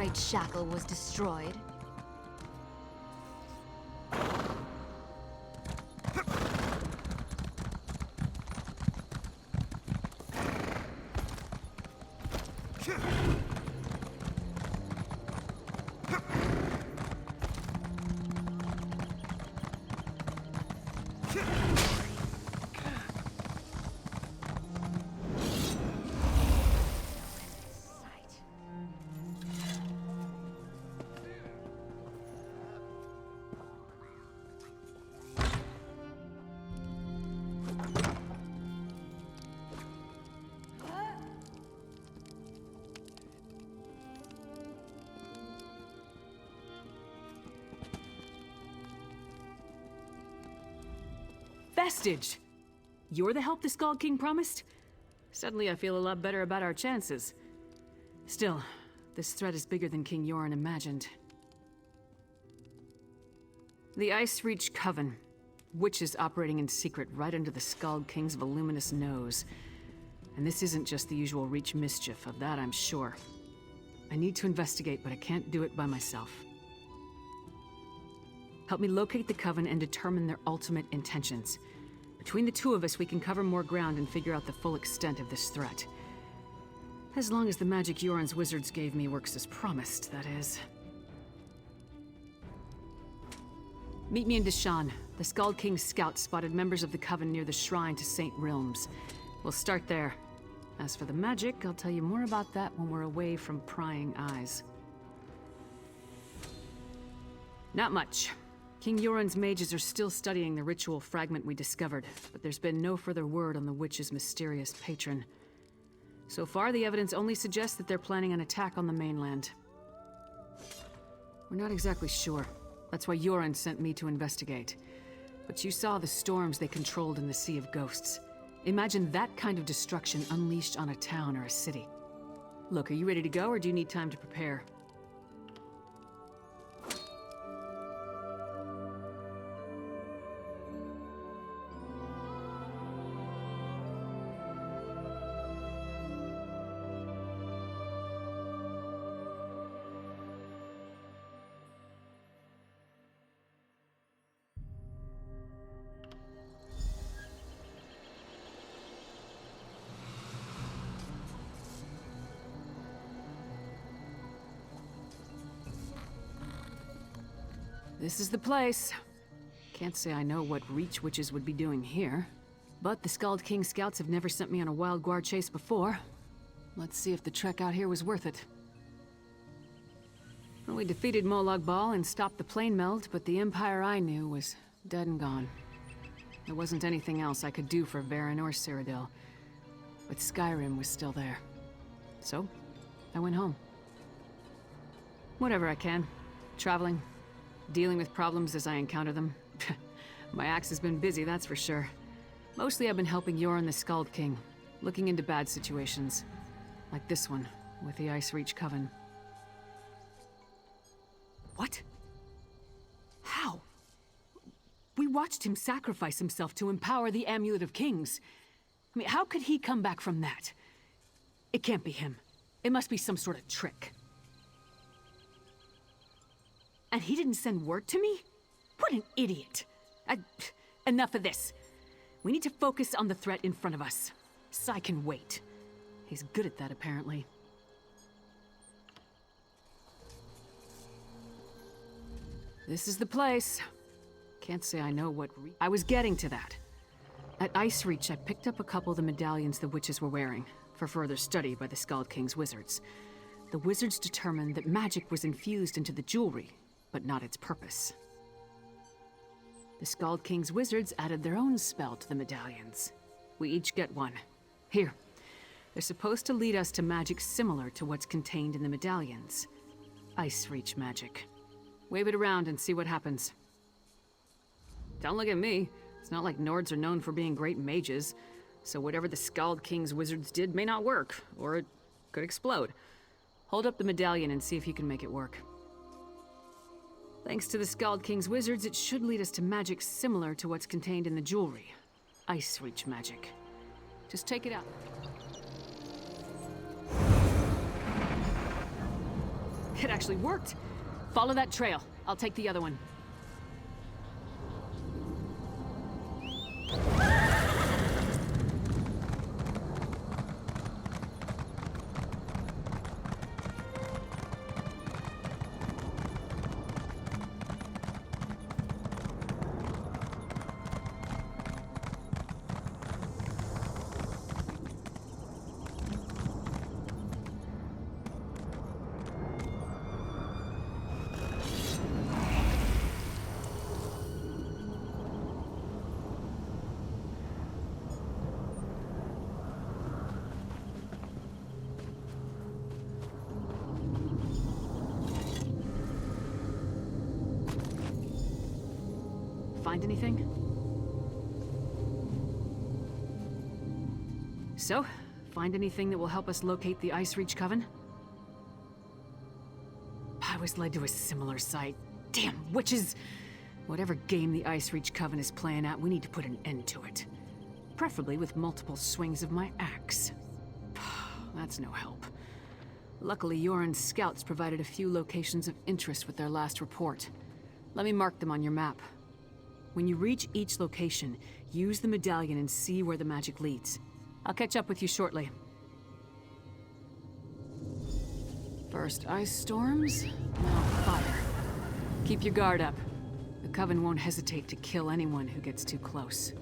great shackle was destroyed. Vestige! You're the help the Skull King promised? Suddenly I feel a lot better about our chances. Still, this threat is bigger than King Yoren imagined. The Ice Reach Coven. Witches operating in secret right under the Skull King's voluminous nose. And this isn't just the usual Reach mischief, of that I'm sure. I need to investigate, but I can't do it by myself. Help me locate the Coven and determine their ultimate intentions. Between the two of us, we can cover more ground and figure out the full extent of this threat. As long as the magic Yoren's wizards gave me works as promised, that is. Meet me in Deshan. The Skull King's scouts spotted members of the Coven near the shrine to St. Realms. We'll start there. As for the magic, I'll tell you more about that when we're away from prying eyes. Not much. King Yoren's mages are still studying the ritual fragment we discovered, but there's been no further word on the witch's mysterious patron. So far, the evidence only suggests that they're planning an attack on the mainland. We're not exactly sure. That's why Yoren sent me to investigate. But you saw the storms they controlled in the Sea of Ghosts. Imagine that kind of destruction unleashed on a town or a city. Look, are you ready to go, or do you need time to prepare? This is the place. Can't say I know what Reach witches would be doing here. But the Skull King scouts have never sent me on a wild guard chase before. Let's see if the trek out here was worth it. Well, we defeated Molag Bal and stopped the plane meld, but the Empire I knew was dead and gone. There wasn't anything else I could do for Varen or Cyrodiil. But Skyrim was still there. So, I went home. Whatever I can. Traveling. Dealing with problems as I encounter them. My axe has been busy, that's for sure. Mostly I've been helping Yoren the Skull King, looking into bad situations. Like this one, with the Ice Reach Coven. What? How? We watched him sacrifice himself to empower the Amulet of Kings. I mean, how could he come back from that? It can't be him. It must be some sort of trick. And he didn't send word to me? What an idiot. Enough of this. We need to focus on the threat in front of us. Sai can wait. He's good at that, apparently. This is the place. Can't say I know what I was getting to that. At Ice Reach, I picked up a couple of the medallions the witches were wearing, for further study by the Skull King's wizards. The wizards determined that magic was infused into the jewelry, but not its purpose. The Skull King's wizards added their own spell to the medallions. We each get one. Here. They're supposed to lead us to magic similar to what's contained in the medallions. Ice Reach magic. Wave it around and see what happens. Don't look at me. It's not like Nords are known for being great mages, so whatever the Skull King's wizards did may not work, or it could explode. Hold up the medallion and see if you can make it work. Thanks to the Skull King's wizards, it should lead us to magic similar to what's contained in the jewelry. Ice Reach magic. Just take it out. It actually worked. Follow that trail. I'll take the other one. Find anything? So, find anything that will help us locate the Ice Reach Coven? I was led to a similar site. Damn witches! Whatever game the Ice Reach Coven is playing at, we need to put an end to it. Preferably with multiple swings of my axe. That's no help. Luckily, Yoren's scouts provided a few locations of interest with their last report. Let me mark them on your map. When you reach each location, use the medallion and see where the magic leads. I'll catch up with you shortly. First ice storms, now fire. Keep your guard up. The Coven won't hesitate to kill anyone who gets too close.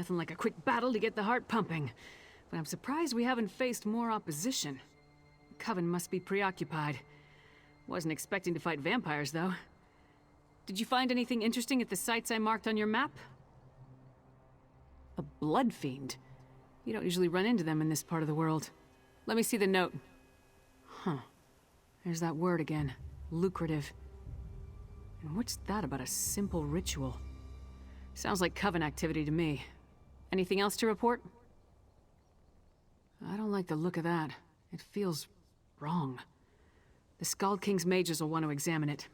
Nothing like a quick battle to get the heart pumping. But I'm surprised we haven't faced more opposition. The Coven must be preoccupied. Wasn't expecting to fight vampires, though. Did you find anything interesting at the sites I marked on your map? A blood fiend? You don't usually run into them in this part of the world. Let me see the note. Huh. There's that word again. Lucrative. And what's that about a simple ritual? Sounds like Coven activity to me. Anything else to report? I don't like the look of that. It feels wrong. The Skald King's mages will want to examine it.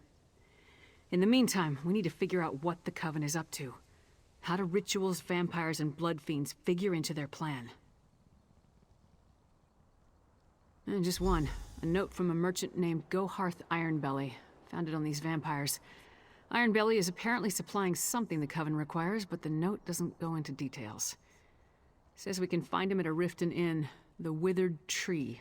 In the meantime, we need to figure out what the Coven is up to. How do rituals, vampires, and blood fiends figure into their plan? And just one. A note from a merchant named Goharth Ironbelly. Found it on these vampires. Ironbelly is apparently supplying something the Coven requires, but the note doesn't go into details. Says we can find him at a Riften Inn, the Withered Tree.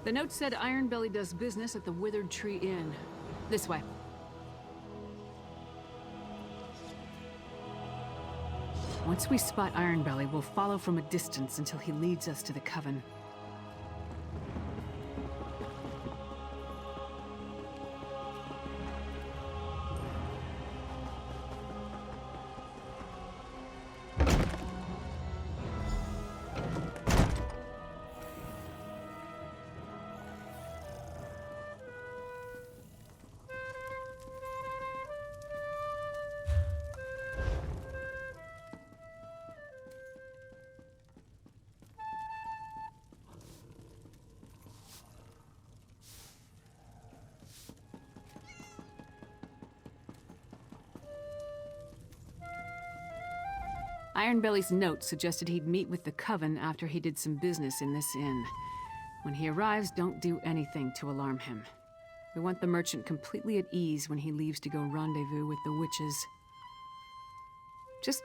The note said Ironbelly does business at the Withered Tree Inn. This way. Once we spot Ironbelly, we'll follow from a distance until he leads us to the Coven. Ironbelly's note suggested he'd meet with the Coven after he did some business in this inn. When he arrives, don't do anything to alarm him. We want the merchant completely at ease when he leaves to go rendezvous with the witches. Just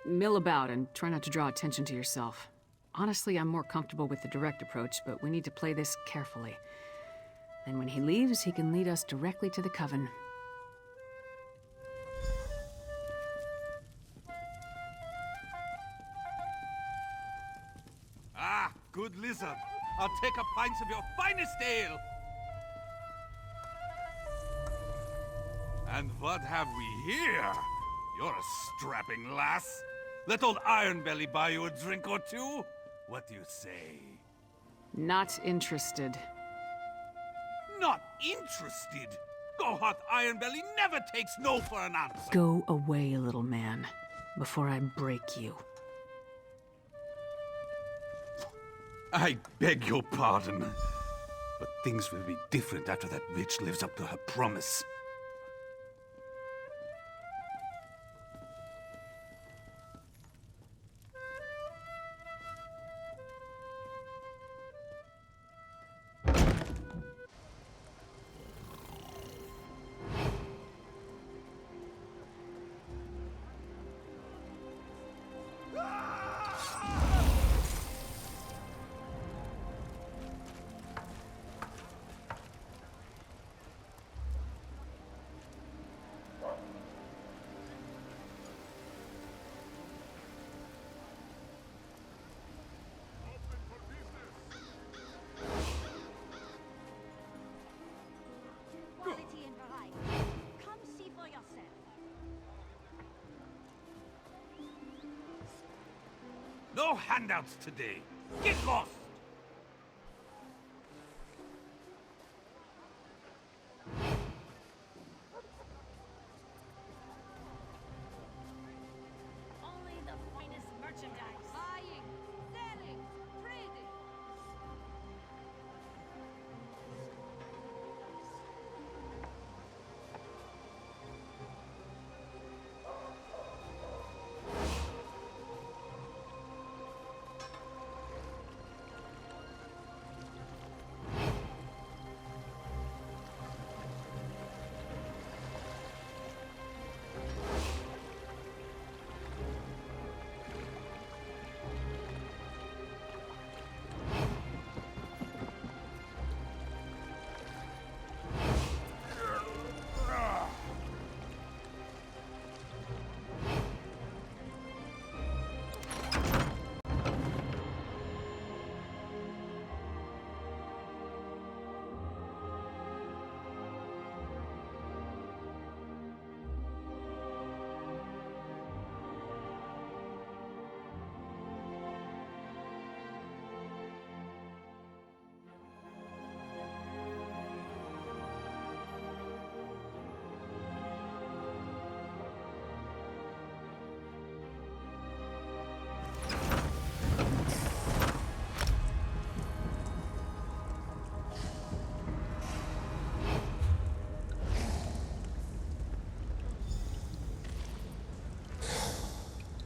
mill about and try not to draw attention to yourself. Honestly, I'm more comfortable with the direct approach, but we need to play this carefully. Then when he leaves, he can lead us directly to the Coven. Good lizard. I'll take a pint of your finest ale. And what have we here? You're a strapping lass. Let old Ironbelly buy you a drink or two? What do you say? Not interested. Not interested? Goharth Ironbelly never takes no for an answer. Go away, little man, before I break you. I beg your pardon, but things will be different after that bitch lives up to her promise. No handouts today. Get lost! Only the finest merchandise. Buying, selling, trading.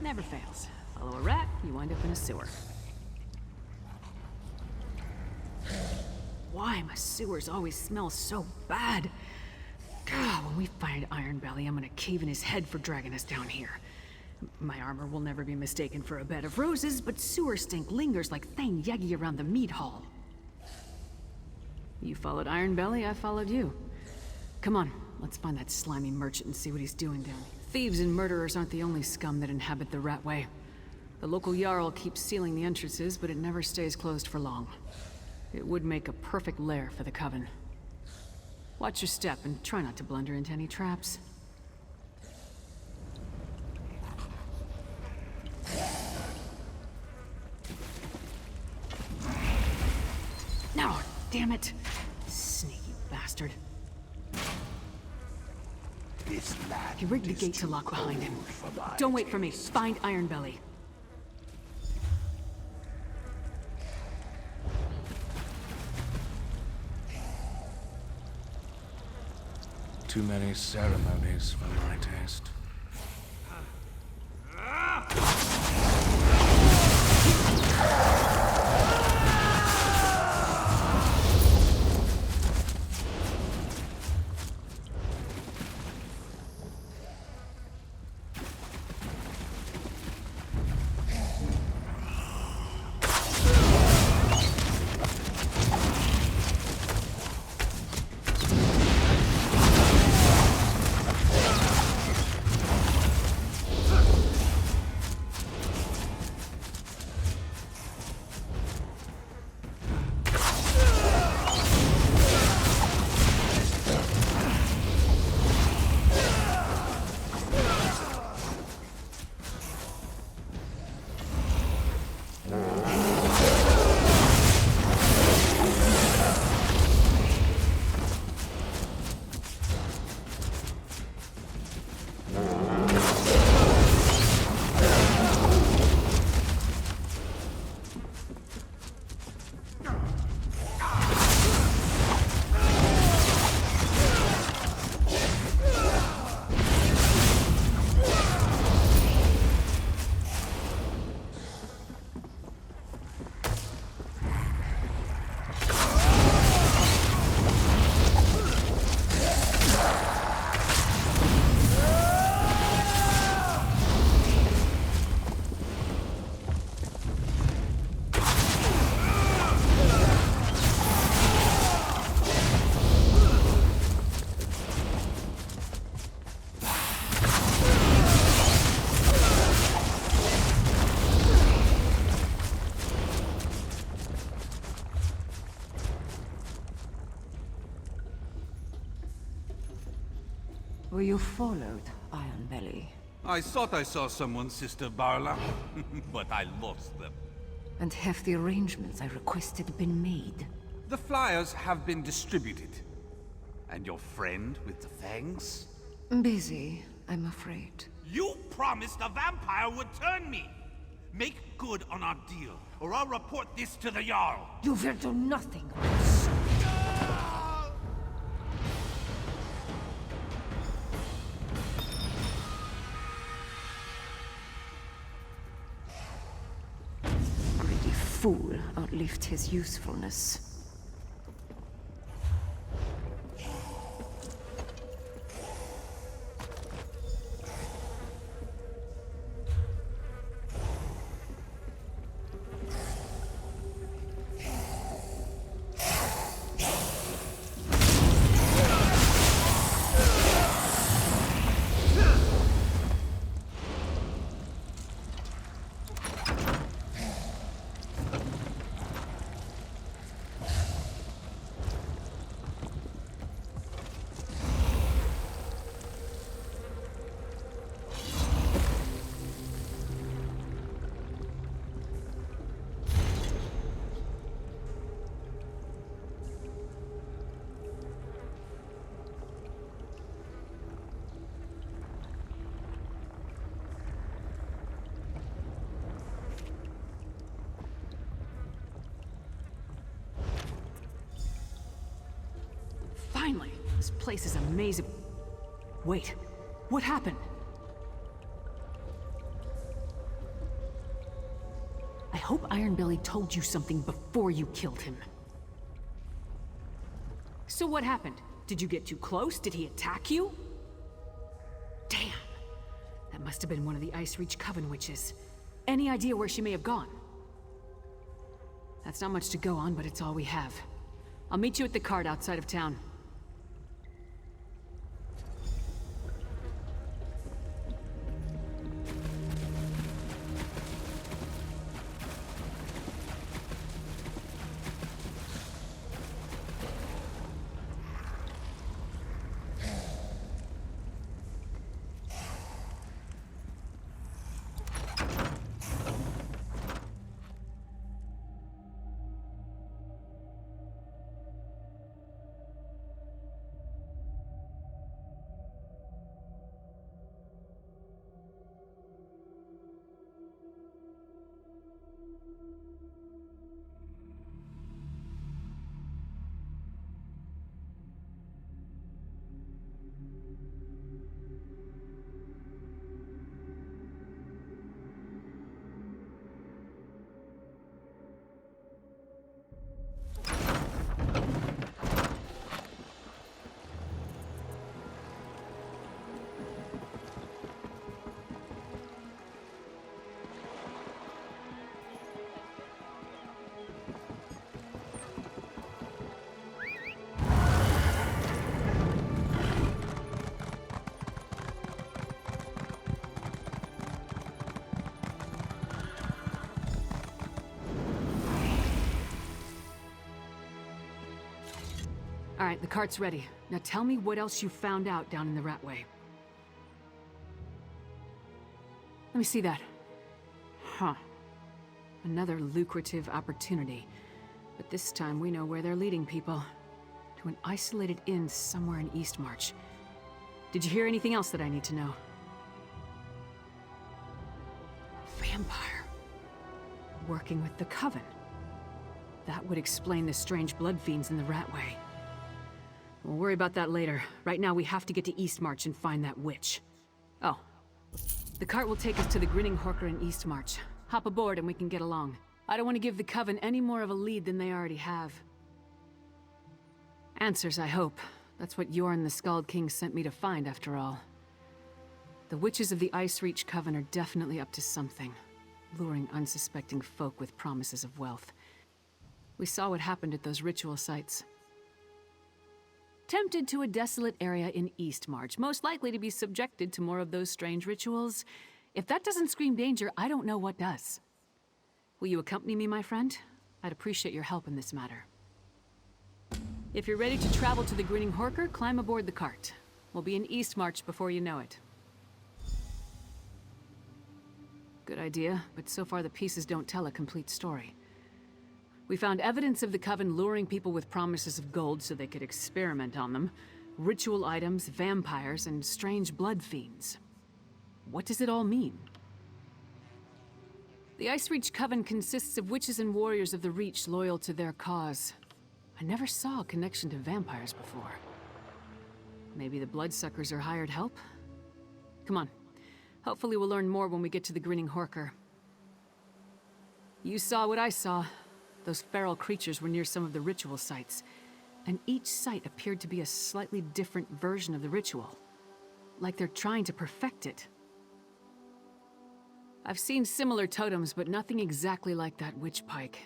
never fails. Follow a rat, you wind up in a sewer. Why my sewers always smell so bad? God, when we find Iron Belly, I'm gonna cave in his head for dragging us down here. My armor will never be mistaken for a bed of roses, but sewer stink lingers like Thane Yagi around the mead hall. You followed Iron Belly, I followed you. Come on, let's find that slimy merchant and see what he's doing down here. Thieves and murderers aren't the only scum that inhabit the Ratway. The local Jarl keeps sealing the entrances, but it never stays closed for long. It would make a perfect lair for the Coven. Watch your step and try not to blunder into any traps. No, damn it! Sneaky bastard. He rigged the gate to lock behind him. Don't wait for me. Find Iron Belly. Too many ceremonies for my taste. Were you followed, Iron Belly? I thought I saw someone, Sister Barla, but I lost them. And have the arrangements I requested been made? The flyers have been distributed. And your friend with the fangs? Busy, I'm afraid. You promised a vampire would turn me! Make good on our deal, or I'll report this to the Jarl! You will do nothing. Greedy fool outlived his usefulness. Finally! This place is amazing. Wait, what happened? I hope Ironbelly told you something before you killed him. So what happened? Did you get too close? Did he attack you? Damn. That must have been one of the Ice Reach Coven witches. Any idea where she may have gone? That's not much to go on, but it's all we have. I'll meet you at the cart outside of town. All right, the cart's ready. Now tell me what else you found out down in the Ratway. Let me see that. Huh. Another lucrative opportunity. But this time we know where they're leading people. To an isolated inn somewhere in Eastmarch. Did you hear anything else that I need to know? Vampire. Working with the Coven. That would explain the strange blood fiends in the Ratway. We'll worry about that later. Right now we have to get to Eastmarch and find that witch. Oh. The cart will take us to the Grinning Horker in Eastmarch. Hop aboard and we can get along. I don't want to give the Coven any more of a lead than they already have. Answers, I hope. That's what Yorn the Skald King sent me to find, after all. The witches of the Ice Reach Coven are definitely up to something. Luring unsuspecting folk with promises of wealth. We saw what happened at those ritual sites. Tempted to a desolate area in Eastmarch, most likely to be subjected to more of those strange rituals. If that doesn't scream danger, I don't know what does. Will you accompany me, my friend? I'd appreciate your help in this matter. If you're ready to travel to the Grinning Horker, climb aboard the cart. We'll be in Eastmarch before you know it. Good idea, but so far the pieces don't tell a complete story. We found evidence of the Coven luring people with promises of gold so they could experiment on them. Ritual items, vampires, and strange blood fiends. What does it all mean? The Ice Reach Coven consists of witches and warriors of the Reach loyal to their cause. I never saw a connection to vampires before. Maybe the bloodsuckers are hired help? Come on. Hopefully we'll learn more when we get to the Grinning Horker. You saw what I saw. Those feral creatures were near some of the ritual sites, and each site appeared to be a slightly different version of the ritual. Like they're trying to perfect it. I've seen similar totems, but nothing exactly like that witch pike.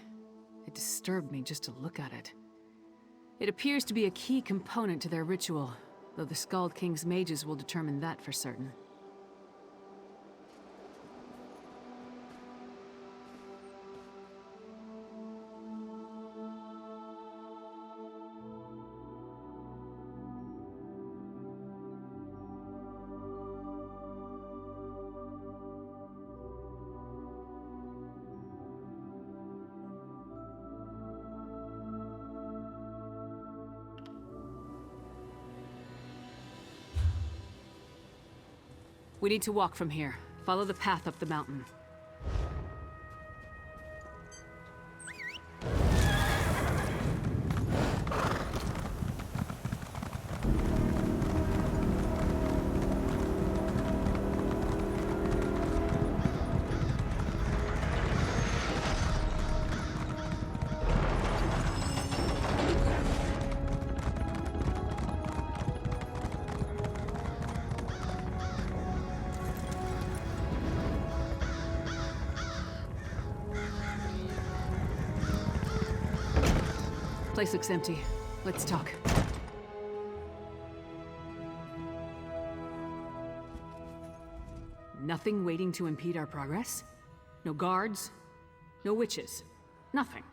It disturbed me just to look at it. It appears to be a key component to their ritual, though the Skald King's mages will determine that for certain. We need to walk from here. Follow the path up the mountain. Place looks empty. Let's talk. Nothing waiting to impede our progress? No guards? No witches? Nothing.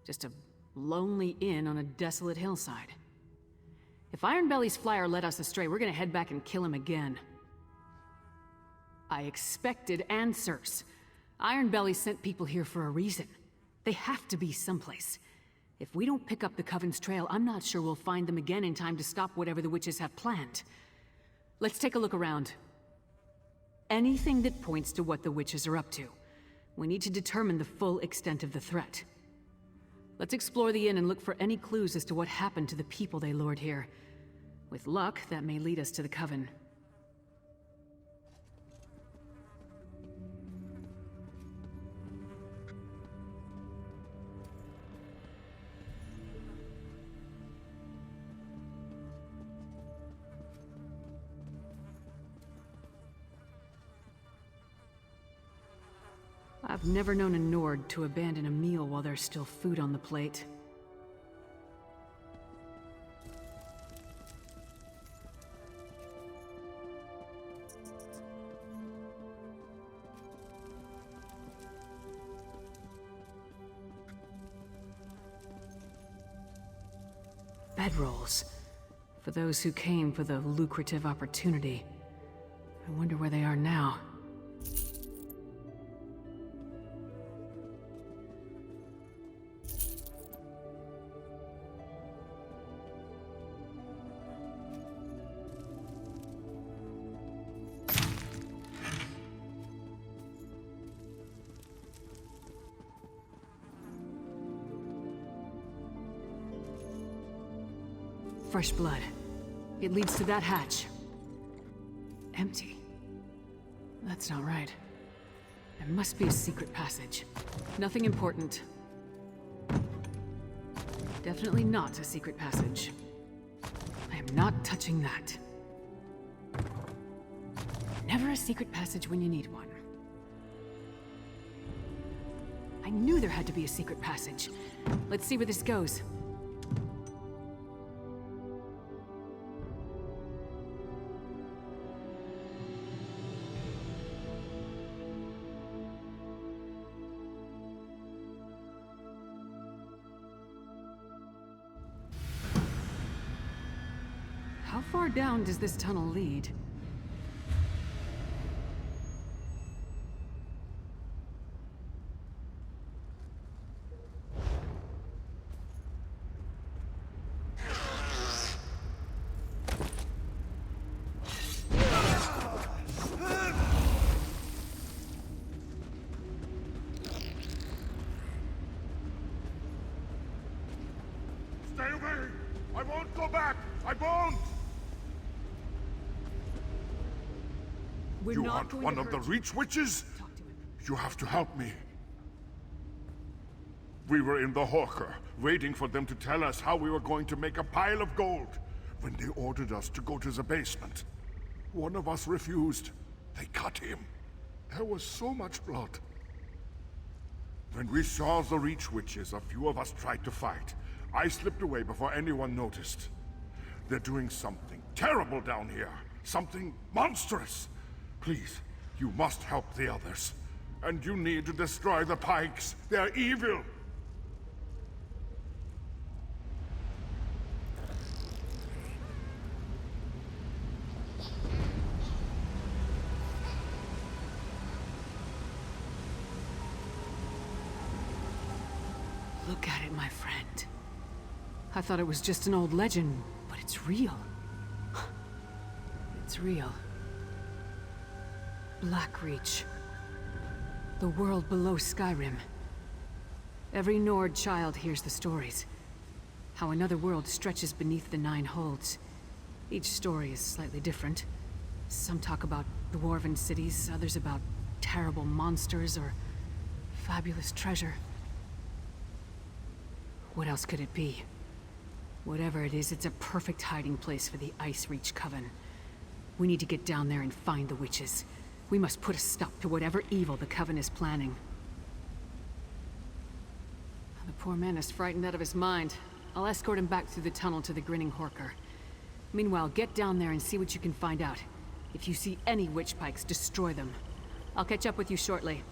Just a lonely inn on a desolate hillside. If Ironbelly's flyer led us astray, we're gonna head back and kill him again. I expected answers. Ironbelly sent people here for a reason. They have to be someplace. If we don't pick up the Coven's trail, I'm not sure we'll find them again in time to stop whatever the witches have planned. Let's take a look around. Anything that points to what the witches are up to. We need to determine the full extent of the threat. Let's explore the inn and look for any clues as to what happened to the people they lured here. With luck, that may lead us to the Coven. I've never known a Nord to abandon a meal while there's still food on the plate. Bedrolls. For those who came for the lucrative opportunity. I wonder where they are now. Fresh blood. It leads to that hatch. Empty. That's not right. There must be a secret passage. Nothing important. Definitely not a secret passage. I am not touching that. Never a secret passage when you need one. I knew there had to be a secret passage. Let's see where this goes. How far down does this tunnel lead? Stay away! I won't go back! I won't! You aren't one of the Reach Witches? You have to help me. We were in the Hawker, waiting for them to tell us how we were going to make a pile of gold, when they ordered us to go to the basement. One of us refused. They cut him. There was so much blood. When we saw the Reach Witches, a few of us tried to fight. I slipped away before anyone noticed. They're doing something terrible down here. Something monstrous. Please, you must help the others. And you need to destroy the Pikes. They're evil. Look at it, my friend. I thought it was just an old legend, but it's real. It's real. Blackreach. The world below Skyrim. Every Nord child hears the stories. How another world stretches beneath the Nine Holds. Each story is slightly different. Some talk about dwarven cities, others about terrible monsters or fabulous treasure. What else could it be? Whatever it is, it's a perfect hiding place for the Ice Reach Coven. We need to get down there and find the witches. We must put a stop to whatever evil the Coven is planning. The poor man is frightened out of his mind. I'll escort him back through the tunnel to the Grinning Horker. Meanwhile, get down there and see what you can find out. If you see any witch pikes, destroy them. I'll catch up with you shortly.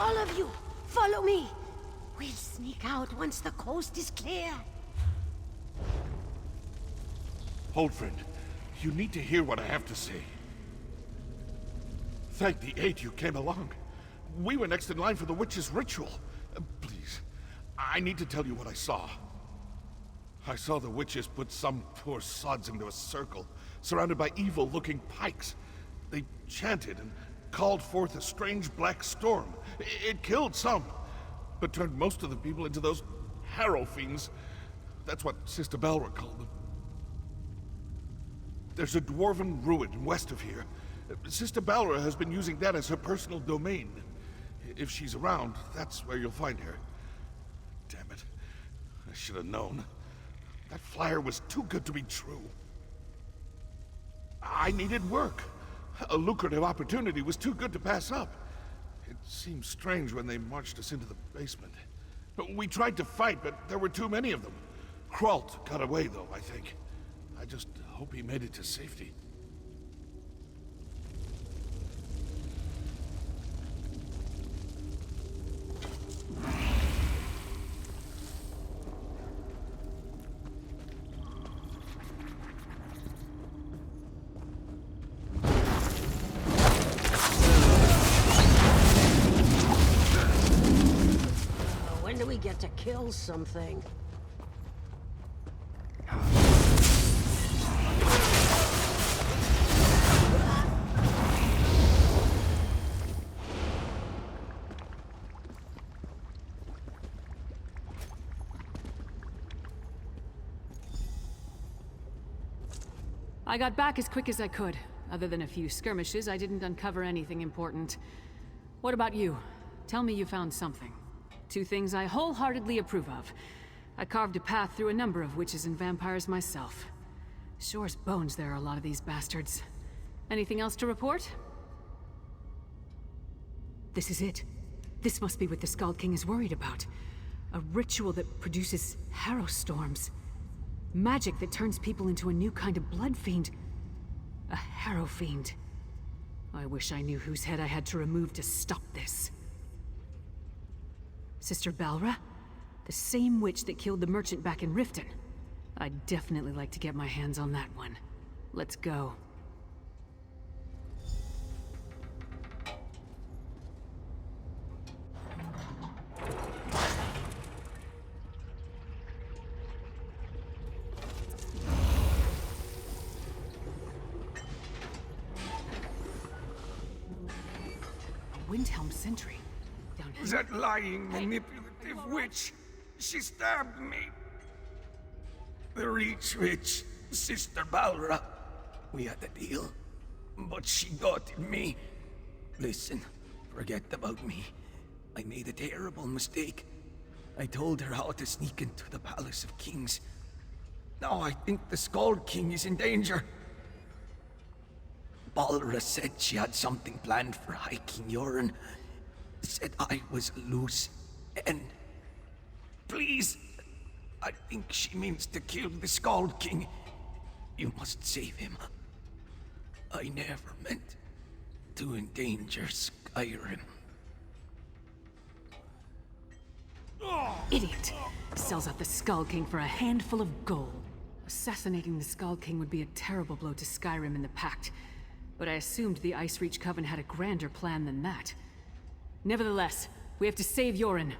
All of you, follow me. We'll sneak out once the coast is clear. Hold, friend. You need to hear what I have to say. Thank the eight you came along. We were next in line for the witch's ritual. Please, I need to tell you what I saw. I saw the witches put some poor sods into a circle, surrounded by evil-looking pikes. They chanted and called forth a strange black storm. It killed some, but turned most of the people into those harrow fiends. That's what Sister Balra called them. There's a dwarven ruin west of here. Sister Balra has been using that as her personal domain. If she's around, that's where you'll find her. Damn it. I should have known. That flyer was too good to be true. I needed work. A lucrative opportunity was too good to pass up. It seemed strange when they marched us into the basement. We tried to fight, but there were too many of them. Kralt got away, though, I think. I just hope he made it to safety. When do we get to kill something? I got back as quick as I could. Other than a few skirmishes, I didn't uncover anything important. What about you? Tell me you found something. Two things I wholeheartedly approve of. I carved a path through a number of witches and vampires myself. Sure as bones there are a lot of these bastards. Anything else to report? This is it. This must be what the Skald King is worried about. A ritual that produces harrow storms. Magic that turns people into a new kind of blood fiend. A harrow fiend. I wish I knew whose head I had to remove to stop this. Sister Balra? The same witch that killed the merchant back in Riften. I'd definitely like to get my hands on that one. Let's go. Windhelm sentry. Down here. That lying, manipulative witch. She stabbed me. The Reach Witch, Sister Balra. We had a deal, but she got me. Listen, forget about me. I made a terrible mistake. I told her how to sneak into the Palace of Kings. Now I think the Skald King is in danger. Balra said she had something planned for hiking Yoren. Said I was loose, and... Please, I think she means to kill the Skald King. You must save him. I never meant to endanger Skyrim. Idiot! Sells out the Skald King for a handful of gold. Assassinating the Skald King would be a terrible blow to Skyrim and the Pact. But I assumed the Ice Reach Coven had a grander plan than that. Nevertheless, we have to save Yoren.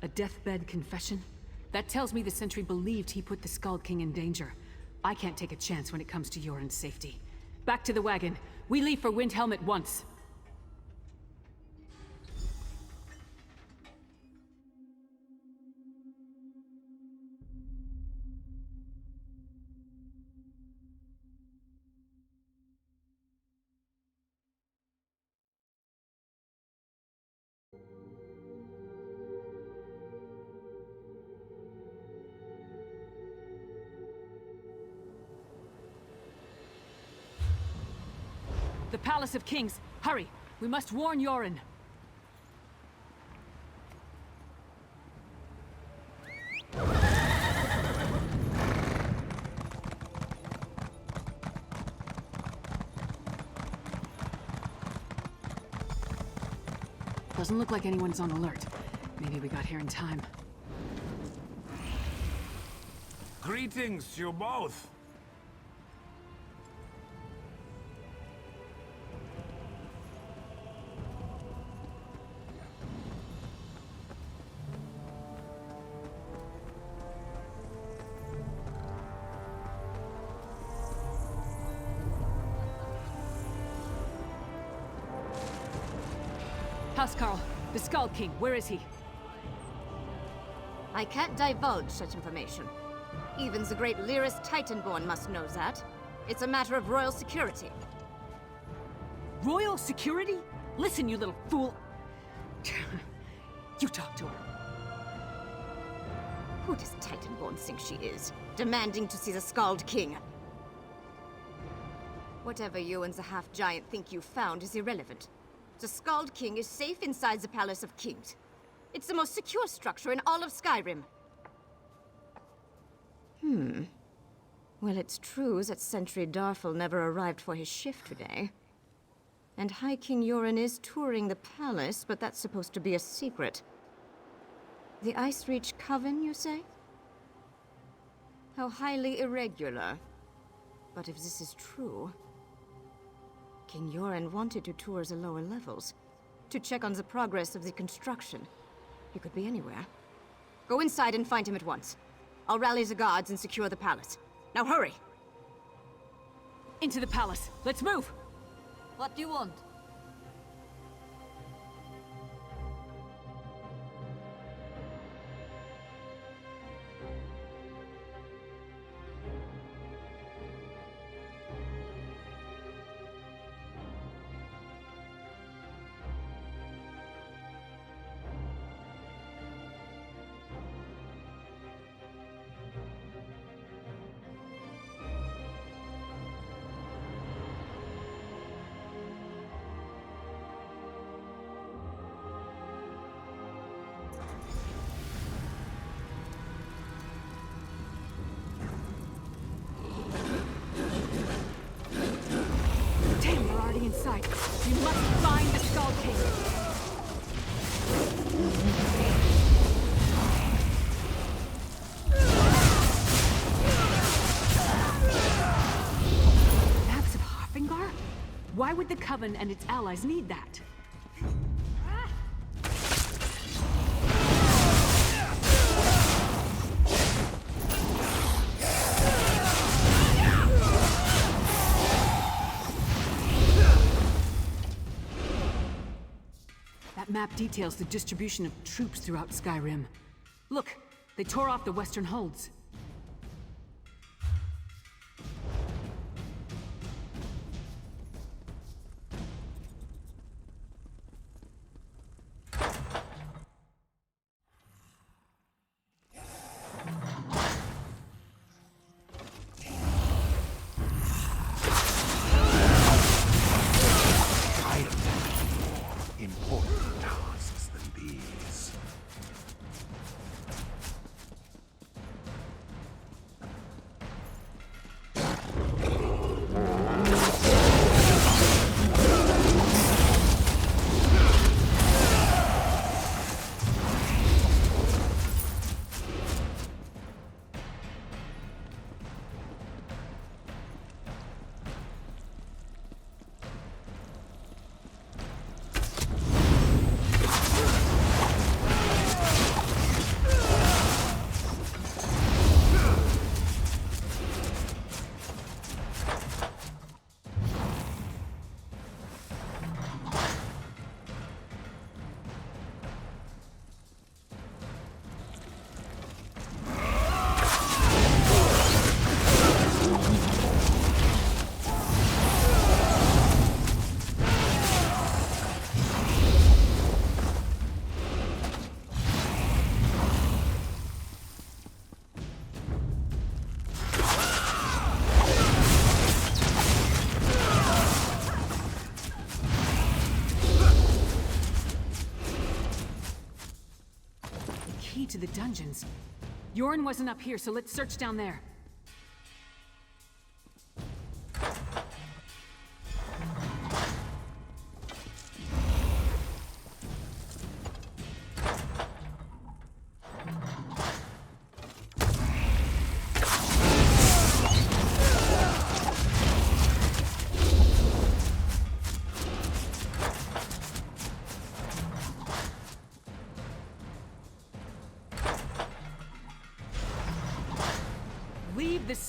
A deathbed confession? That tells me the sentry believed he put the Skald King in danger. I can't take a chance when it comes to Yoren's safety. Back to the wagon. We leave for Windhelm at once. The Palace of Kings! Hurry! We must warn Yoren! Doesn't look like anyone's on alert. Maybe we got here in time. Greetings to you both. Housecarl, the Skald King, where is he? I can't divulge such information. Even the great Lyris Titanborn must know that. It's a matter of royal security. Royal security? Listen, you little fool. You talk to her. Who does Titanborn think she is? Demanding to see the Skald King. Whatever you and the half-giant think you found is irrelevant. The Skald King is safe inside the Palace of Kings. It's the most secure structure in all of Skyrim. Well, it's true that Sentry Darfel never arrived for his shift today. And High King Yoren is touring the palace, but that's supposed to be a secret. The Ice Reach Coven, you say? How highly irregular. But if this is true, King Yoren wanted to tour the lower levels, to check on the progress of the construction. He could be anywhere. Go inside and find him at once. I'll rally the guards and secure the palace. Now hurry! Into the palace. Let's move! What do you want? Damn, we're already inside. We must find the Skald King. Maps of Harfingar? Why would the Coven and its allies need that? That map details the distribution of troops throughout Skyrim. Look, they tore off the western holds. Important tasks than these. Key to the dungeons. Yoren wasn't up here, so let's search down there.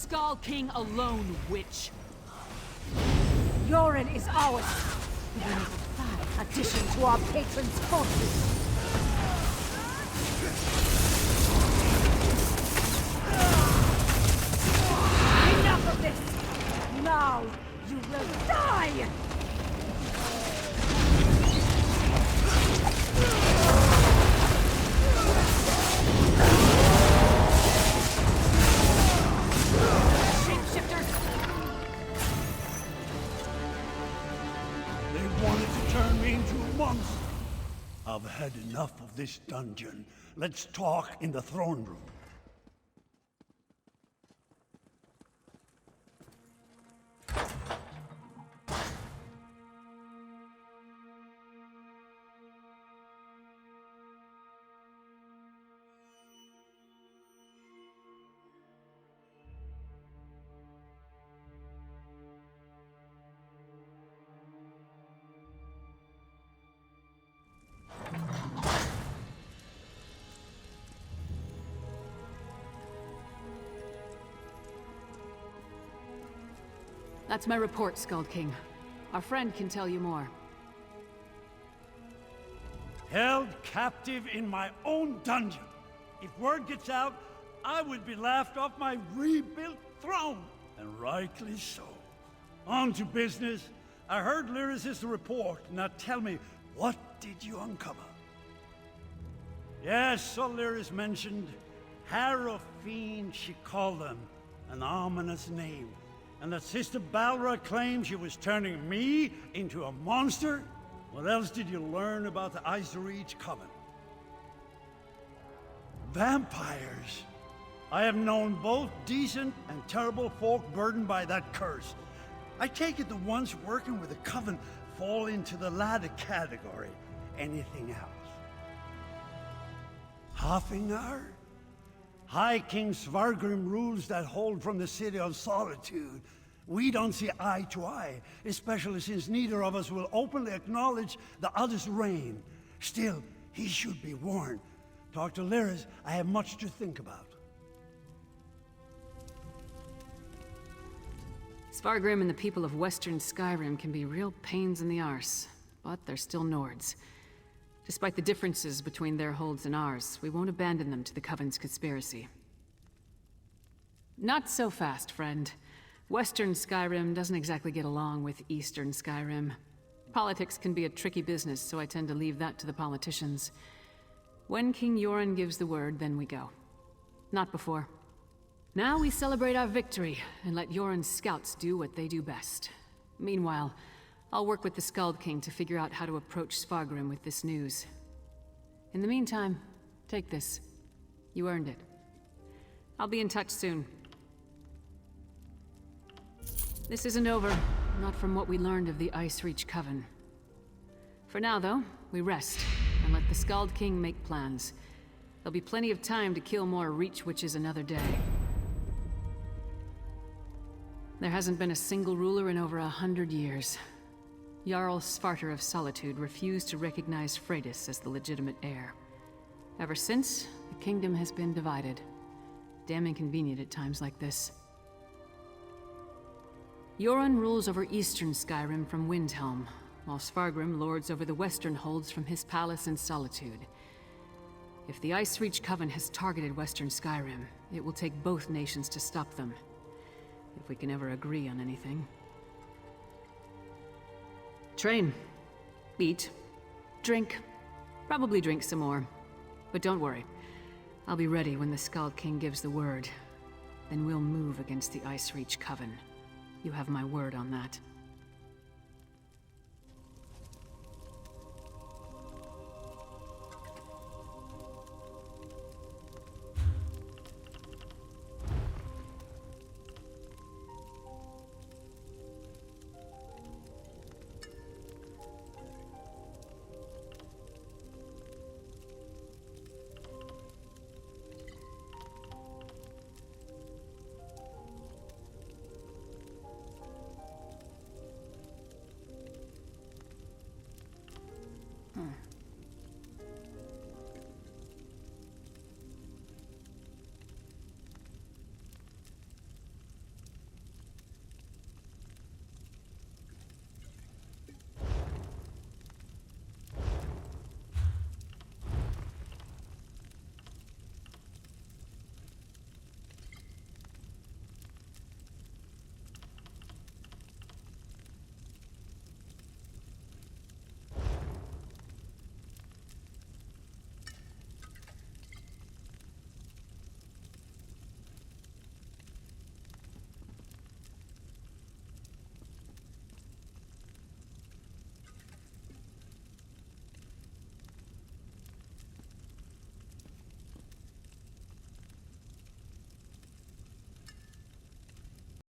Skull King alone, witch! Yoren is ours. We will make a addition to our patron's forces. Enough of this! Now you will die! They wanted to turn me into a monster. I've had enough of this dungeon. Let's talk in the throne room. That's my report, Skull King. Our friend can tell you more. Held captive in my own dungeon. If word gets out, I would be laughed off my rebuilt throne. And rightly so. On to business. I heard Lyris' report. Now tell me, what did you uncover? Yes, so Lyris mentioned Harrow Fiend, she called them. An ominous name. And that Sister Balra claimed she was turning me into a monster? What else did you learn about the Ice Reach Coven? Vampires. I have known both decent and terrible folk burdened by that curse. I take it the ones working with the Coven fall into the latter category. Anything else? Hoffingar? High King Svargrim rules that hold from the City of Solitude. We don't see eye to eye, especially since neither of us will openly acknowledge the other's reign. Still, he should be warned. Talk to Lyris, I have much to think about. Svargrim and the people of Western Skyrim can be real pains in the arse, but they're still Nords. Despite the differences between their holds and ours, we won't abandon them to the Coven's conspiracy. Not so fast, friend. Western Skyrim doesn't exactly get along with Eastern Skyrim. Politics can be a tricky business, so I tend to leave that to the politicians. When King Yoren gives the word, then we go. Not before. Now we celebrate our victory, and let Yoren's scouts do what they do best. Meanwhile, I'll work with the Skald King to figure out how to approach Svargrim with this news. In the meantime, take this. You earned it. I'll be in touch soon. This isn't over, not from what we learned of the Ice Reach Coven. For now, though, we rest, and let the Skald King make plans. There'll be plenty of time to kill more Reach Witches another day. There hasn't been a single ruler in over 100 years. Jarl Svarter of Solitude refused to recognize Freydis as the legitimate heir. Ever since, the kingdom has been divided. Damn inconvenient at times like this. Yoren rules over eastern Skyrim from Windhelm, while Svargrim lords over the western holds from his palace in Solitude. If the Ice Reach Coven has targeted western Skyrim, it will take both nations to stop them. If we can ever agree on anything. Train. Eat. Drink. Probably drink some more. But don't worry. I'll be ready when the Skald King gives the word. Then we'll move against the Ice Reach Coven. You have my word on that.